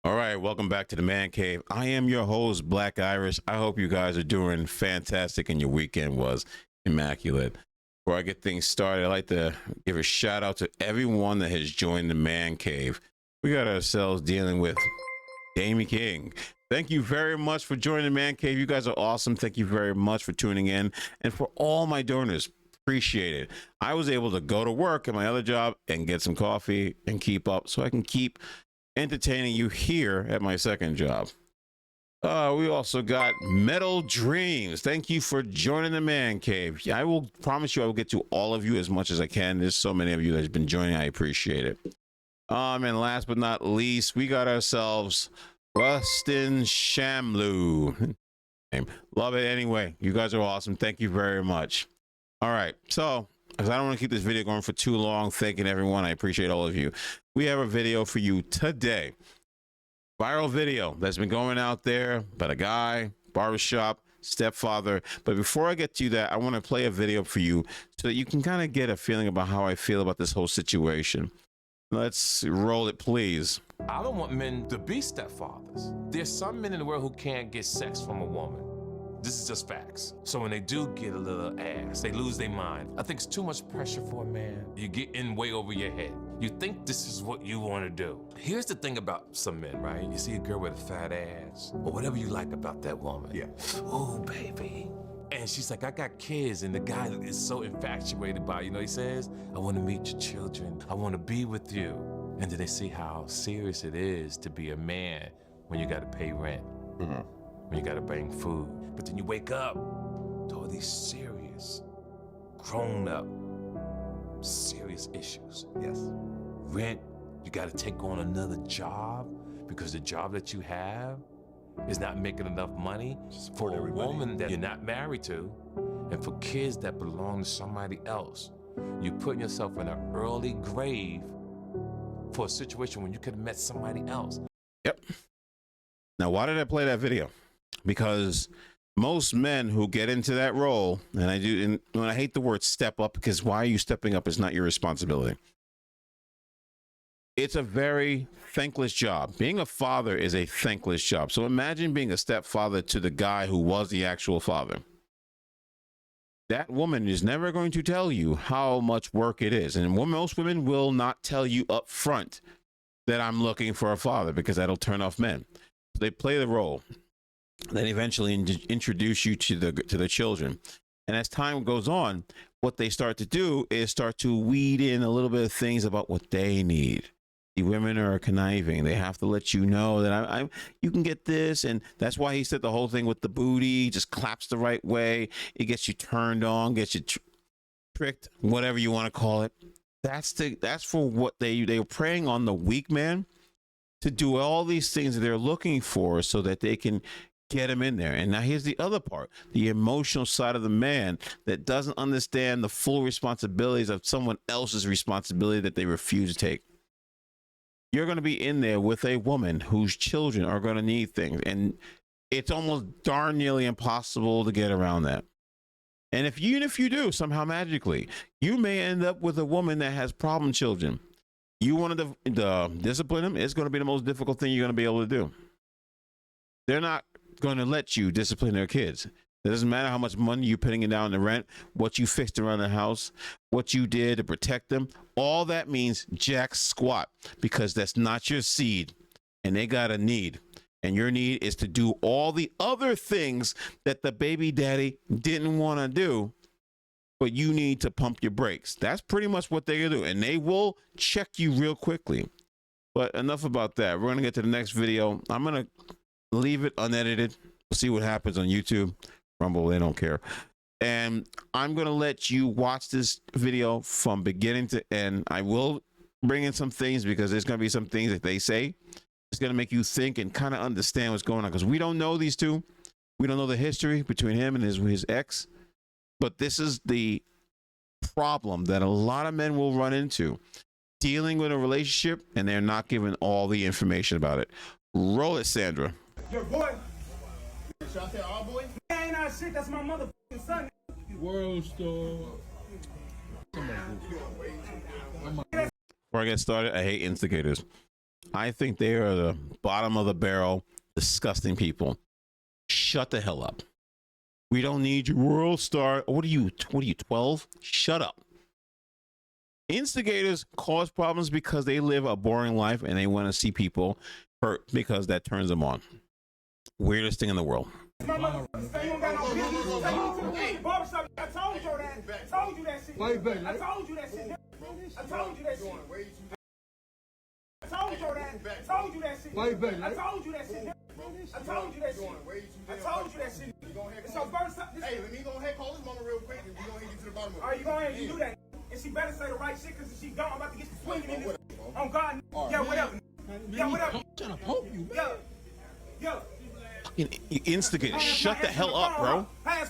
All right, welcome back to the Man Cave. I am your host, Black Irish. I hope you guys are doing fantastic and your weekend was immaculate. Before I get things started, I'd like to give a shout out to everyone that has joined the Man Cave. We got ourselves dealing with Damie King. Thank you very much for joining the Man Cave. You guys are awesome. Thank you very much for tuning in. And for all my donors, appreciate it. I was able to go to work at my other job and get some coffee and keep up so I can keep entertaining you here at my second job. We also got Metal Dreams. Thank you for joining the Man Cave. I will promise you I will get to all of you as much as I can. There's so many of you that have been joining. I appreciate it. And last but not least, we got ourselves Rustin Shamlu. Love it anyway. You guys are awesome. Thank you very much. All right. So, because I don't want to keep this video going for too long, thanking everyone. I appreciate all of you. We have a video for you today. Viral video that's been going out there about a guy, barbershop, stepfather. But before I get to that, I want to play a video for you so that you can kind of get a feeling about how I feel about this whole situation. Let's roll it, please. I don't want men to be stepfathers. There's some men in the world who can't get sex from a woman. This is just facts. So when they do get a little ass, they lose their mind. I think it's too much pressure for a man. You get in way over your head. You think this is what you want to do. Here's the thing about some men, right? You see a girl with a fat ass, or whatever you like about that woman. Yeah. Oh, baby. And she's like, I got kids, and the guy is so infatuated by, he says, I want to meet your children. I want to be with you. And then they see how serious it is to be a man when you got to pay rent, when you got to bring food. But then you wake up to all these serious, grown-up, serious issues. Yes. Rent, you got to take on another job because the job that you have is not making enough money for a woman that you're not married to, and for kids that belong to somebody else. You're putting yourself in an early grave for a situation when you could have met somebody else. Yep. Now, why did I play that video? Because most men who get into that role, and I hate the word step up, because why are you stepping up is not your responsibility. It's a very thankless job. Being a father is a thankless job. So imagine being a stepfather to the guy who was the actual father. That woman is never going to tell you how much work it is. And most women will not tell you up front that I'm looking for a father, because that'll turn off men. They play the role. Then eventually introduce you to the children. And as time goes on, what they start to do is start to weed in a little bit of things about what they need. The women are conniving. They have to let you know that you can get this. And that's why he said the whole thing with the booty, just claps the right way. It gets you turned on, gets you tricked, whatever you want to call it. That's for what they're preying on the weak man to do all these things that they're looking for so that they can get him in there. And now here's the other part, the emotional side of the man that doesn't understand the full responsibilities of someone else's responsibility that they refuse to take. You're going to be in there with a woman whose children are going to need things, and it's almost darn nearly impossible to get around that. And even if you do, somehow magically, you may end up with a woman that has problem children. You want to discipline them, it's going to be the most difficult thing you're going to be able to do. They're not going to let you discipline their kids. It doesn't matter how much money you're putting in down the rent, what you fixed around the house, what you did to protect them. All that means jack squat, because that's not your seed, and they got a need. And your need is to do all the other things that the baby daddy didn't want to do, but you need to pump your brakes. That's pretty much what they're going to do, and they will check you real quickly. But enough about that. We're going to get to the next video. I'm going to leave it unedited. We'll see what happens on YouTube. Rumble, they don't care. And I'm going to let you watch this video from beginning to end. I will bring in some things, because there's going to be some things that they say. It's going to make you think and kind of understand what's going on, because we don't know these two. We don't know the history between him and his ex. But this is the problem that a lot of men will run into, dealing with a relationship, and they're not given all the information about it. Roll it, Sandra. Your boy. Should I say our boy? That ain't our shit. That's my motherfucking son. World Star. Before I get started, I hate instigators. I think they are the bottom of the barrel, disgusting people. Shut the hell up. We don't need your world star. What are you, 12? Shut up. Instigators cause problems because they live a boring life and they want to see people hurt because that turns them on. Weirdest thing in the world. Barbershop. I told you that. I told you that shit. I told you that shit. I told you that shit. I told you that shit. I told you that shit. I told you that shit. I told you that shit. I told you that shit. It's your first time. Hey, let me go ahead and call this mama real quick and we go ahead and get to the bottom of it. All right, you go ahead and you do that. And she better say the right shit, because if she don't, I'm about to get you swinging in this. On God. Yeah, whatever. Yeah, whatever. I'm trying to poke you, man. Yo. Instigators, shut the hell up, bro. I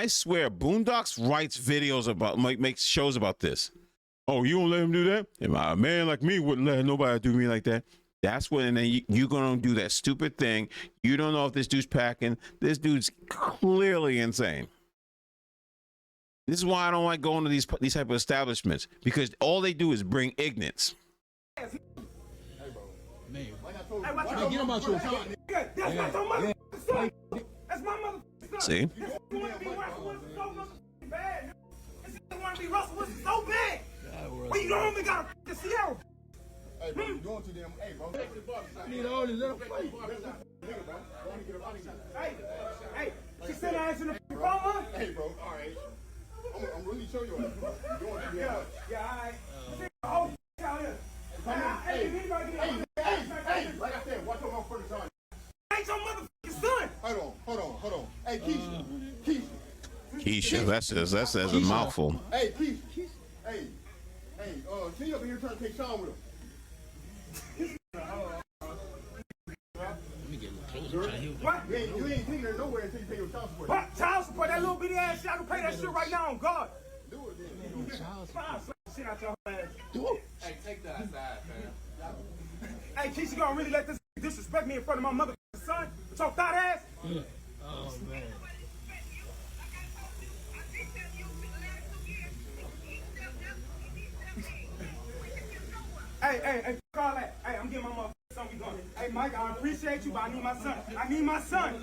swear, Boondocks writes videos about, makes shows about this. Oh, you don't let him do that? And a man like me wouldn't let nobody do me like that. That's when you're going to do that stupid thing. You don't know if this dude's packing. This dude's clearly insane. This is why I don't like going to these type of establishments, because all they do is bring ignorance. Man, get him out your car. That's not your motherfucking son. That's my motherfucking son. See? This nigga want to be Russell Wilson so motherfucking bad. This nigga want to be Russell Wilson so bad. Well, you don't even got to Sierra. Hey, bro, you doing too damn. Hey, bro. I need all this little fight. Hey, she sent her ass in the phone, huh? Hey, bro, all right. I'm really showing you what you're doing too damn much. Yeah, all right. Oh, out here. Hey, like I said, watch your motherfucking son. Ain't your motherfucking son. Hold on. Hey, Keisha. Keisha, that's a mouthful. Hey, Keisha. Hey, she up here trying to take Sean with him. Let me get a little closer. What? You ain't taking her nowhere until you pay your child support. What? Child support? That little bitty ass shit? I can pay that shit right now on God. Do it then. Fine, slap the shit out your ass. Do it. Hey, take that aside, fam. Hey, Keisha gonna really let this disrespect me in front of my motherfucking son? With your thought ass? Oh, man. Hey, call that. Hey, I'm getting my motherfucking son. We going. Hey, Mike, I appreciate you, but I need my son. I need my son.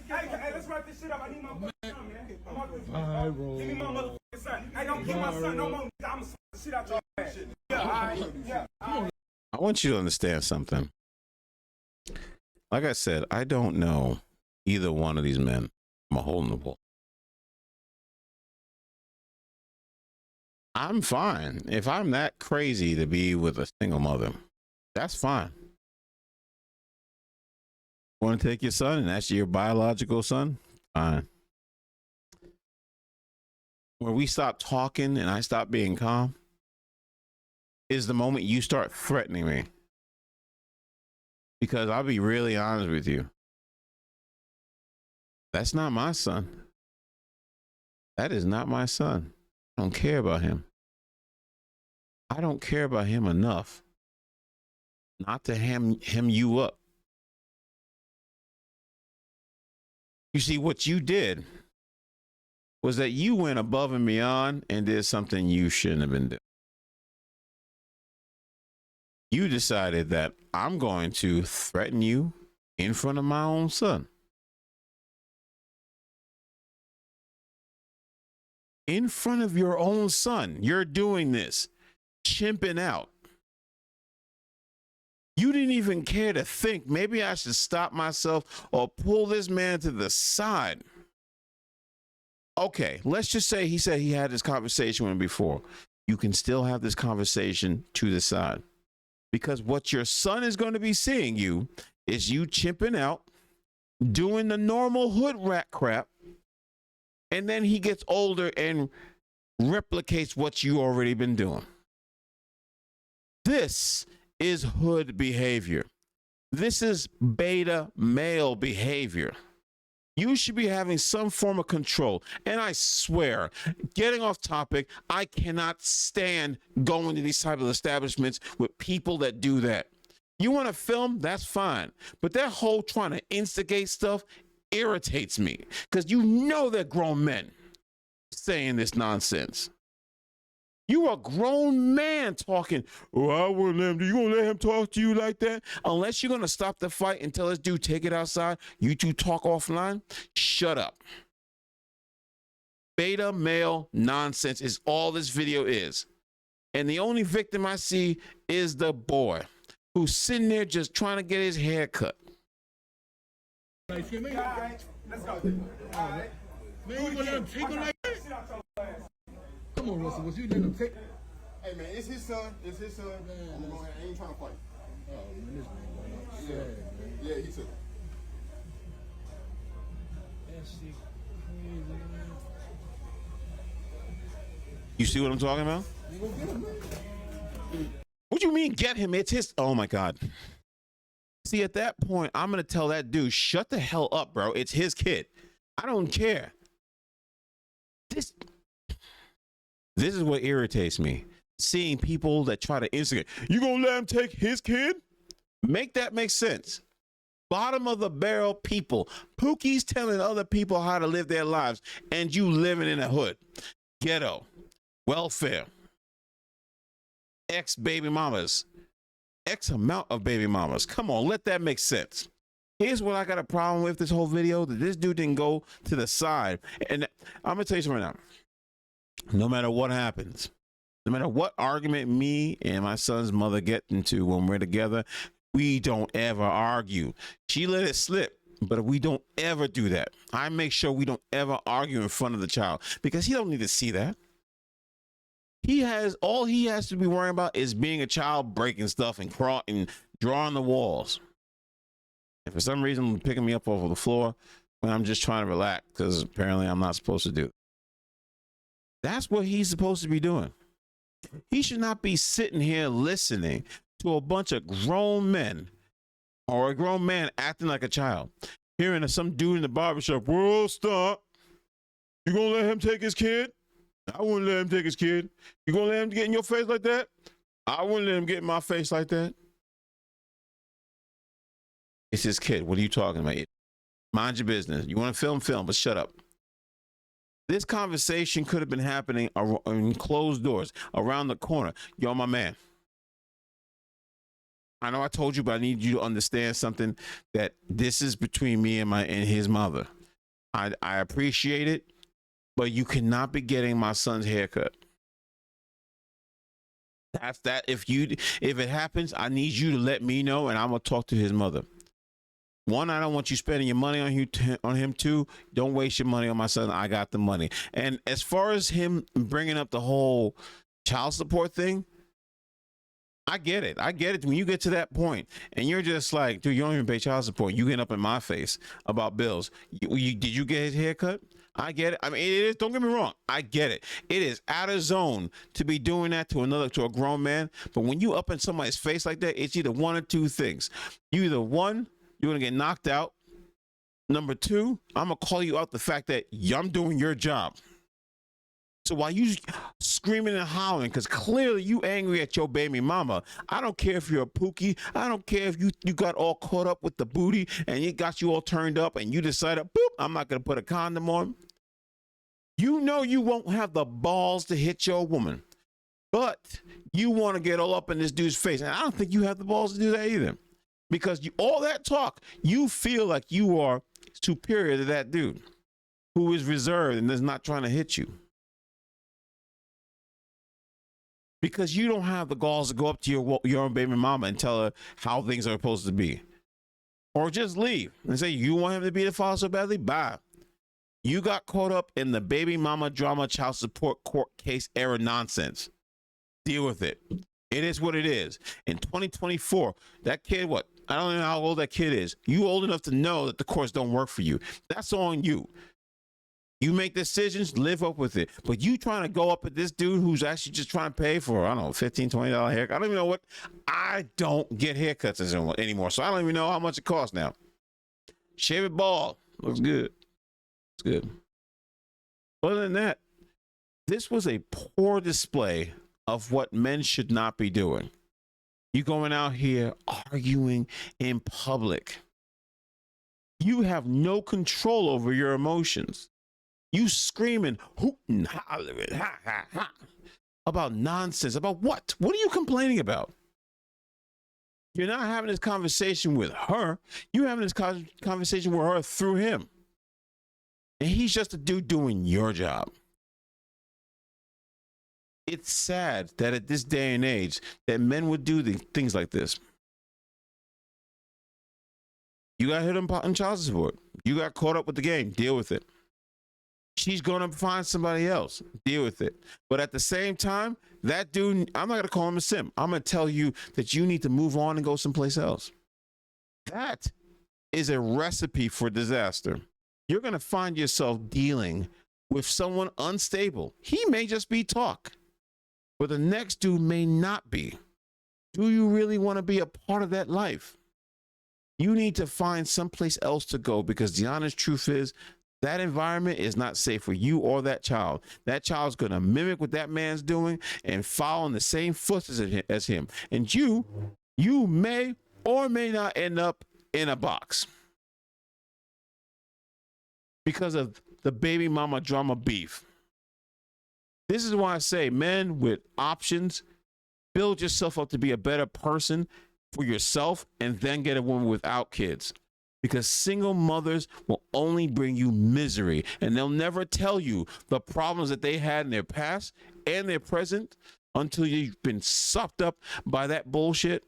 Hey, let's wrap this shit up. I need my motherfucking son, man. All right, bro. Give me my motherfucking son. Hey, don't kill my son no more. I'm gonna slap the shit out your ass. Yeah, all right. Yeah, all right. I want you to understand something. Like I said, I don't know either one of these men. I'm a hole in the wall. I'm fine. If I'm that crazy to be with a single mother, that's fine. Want to take your son and that's your biological son? Fine. Where we stop talking and I stop being calm is the moment you start threatening me. Because I'll be really honest with you. That's not my son. That is not my son. I don't care about him. I don't care about him enough not to hem you up. You see, what you did was that you went above and beyond and did something you shouldn't have been doing. You decided that I'm going to threaten you in front of my own son. In front of your own son, you're doing this, chimping out. You didn't even care to think, maybe I should stop myself or pull this man to the side. Okay, let's just say he said he had this conversation with him before. You can still have this conversation to the side. Because what your son is going to be seeing you is you chimping out, doing the normal hood rat crap, and then he gets older and replicates what you already been doing. This is hood behavior. This is beta male behavior. You should be having some form of control. And I swear, getting off topic, I cannot stand going to these type of establishments with people that do that. You want to film? That's fine. But that whole trying to instigate stuff irritates me, because you know they're grown men saying this nonsense. You a grown man talking. Oh, I wouldn't let him. You gonna let him talk to you like that? Unless you're gonna stop the fight and tell this dude take it outside. You two talk offline. Shut up. Beta male nonsense is all this video is. And the only victim I see is the boy who's sitting there just trying to get his hair cut. Like, man, All right, let's go. All right. you gonna let him take him like that? Sit out your ass. Come on, Russell, was you let him take? Hey man, it's his son. It's his son. I'm gonna go ahead. I ain't trying to fight. Oh man, this man, sad, man. Yeah, he took it. That shit crazy, man. You see what I'm talking about? You gonna get him, man? What you mean get him? It's his. Oh my God. See, at that point, I'm going to tell that dude, shut the hell up, bro. It's his kid. I don't care. This is what irritates me. Seeing people that try to instigate. You going to let him take his kid? Make that make sense. Bottom of the barrel people. Pookie's telling other people how to live their lives, and you living in a hood. Ghetto. Welfare. Ex-baby mamas. X amount of baby mamas. Come on, let that make sense. Here's what I got a problem with this whole video, that this dude didn't go to the side. And I'm going to tell you something right now. No matter what happens, no matter what argument me and my son's mother get into when we're together, we don't ever argue. She let it slip, but we don't ever do that. I make sure we don't ever argue in front of the child because he don't need to see that. All he has to be worrying about is being a child, breaking stuff and crawling, drawing the walls. And for some reason, picking me up over the floor when I'm just trying to relax because apparently I'm not supposed to do. That's what he's supposed to be doing. He should not be sitting here listening to a bunch of grown men or a grown man acting like a child. Hearing some dude in the barbershop, well, stop. You gonna let him take his kid? I wouldn't let him take his kid. You gonna let him get in your face like that? I wouldn't let him get in my face like that. It's his kid. What are you talking about? Mind your business. You want to film, but shut up. This conversation could have been happening in closed doors around the corner. Yo, my man. I know I told you, but I need you to understand something, that this is between me and his mother. I appreciate it. But you cannot be getting my son's haircut. That's that. If it happens, I need you to let me know, and I'm gonna talk to his mother. One, I don't want you spending your money on him. Two, don't waste your money on my son. I got the money. And as far as him bringing up the whole child support thing, I get it. I get it. When you get to that point and you're just like, dude, you don't even pay child support. You get up in my face about bills. Did you get his haircut? I get it. I mean, it is. Don't get me wrong. I get it. It is out of zone to be doing that to a grown man. But when you up in somebody's face like that, it's either one or two things. Either one, you're gonna get knocked out. Number two, I'm gonna call you out the fact that I'm doing your job. So while you screaming and hollering, because clearly you angry at your baby mama, I don't care if you're a pookie. I don't care if you got all caught up with the booty and it got you all turned up and you decided, boop, I'm not going to put a condom on. You know you won't have the balls to hit your woman, but you want to get all up in this dude's face. And I don't think you have the balls to do that either, because all that talk, you feel like you are superior to that dude who is reserved and is not trying to hit you. Because you don't have the balls to go up to your own baby mama and tell her how things are supposed to be. Or just leave and say, you want him to be the father so badly? Bye. You got caught up in the baby mama drama child support court case era nonsense. Deal with it. It is what it is. In 2024, that kid, what? I don't know how old that kid is. You old enough to know that the courts don't work for you. That's on you. You make decisions, live up with it. But you trying to go up at this dude who's actually just trying to pay for, I don't know, $15, $20 haircut. I don't even know what. I don't get haircuts anymore, so I don't even know how much it costs now. Shave it bald. Looks good. It's good. Other than that, this was a poor display of what men should not be doing. You going out here arguing in public. You have no control over your emotions. You screaming, hooting, hollering, ha, ha, ha. about nonsense. About what? What are you complaining about? You're not having this conversation with her. You're having this conversation with her through him. And he's just a dude doing your job. It's sad that at this day and age that men would do things like this. You got hit on child support. You got caught up with the game. Deal with it. She's going to find somebody else. Deal with it. But at the same time, that dude, I'm not going to call him a simp. I'm going to tell you that you need to move on and go someplace else. That is a recipe for disaster. You're going to find yourself dealing with someone unstable. He may just be talk, but the next dude may not be. Do you really want to be a part of that life? You need to find someplace else to go, because the honest truth is that environment is not safe for you or that child. That child's going to mimic what that man's doing and follow in the same footsteps as him. And you may or may not end up in a box because of the baby mama drama beef. This is why I say, men with options, build yourself up to be a better person for yourself and then get a woman without kids. Because single mothers will only bring you misery, and they'll never tell you the problems that they had in their past and their present until you've been sucked up by that bullshit.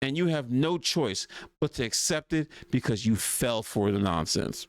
And you have no choice but to accept it because you fell for the nonsense.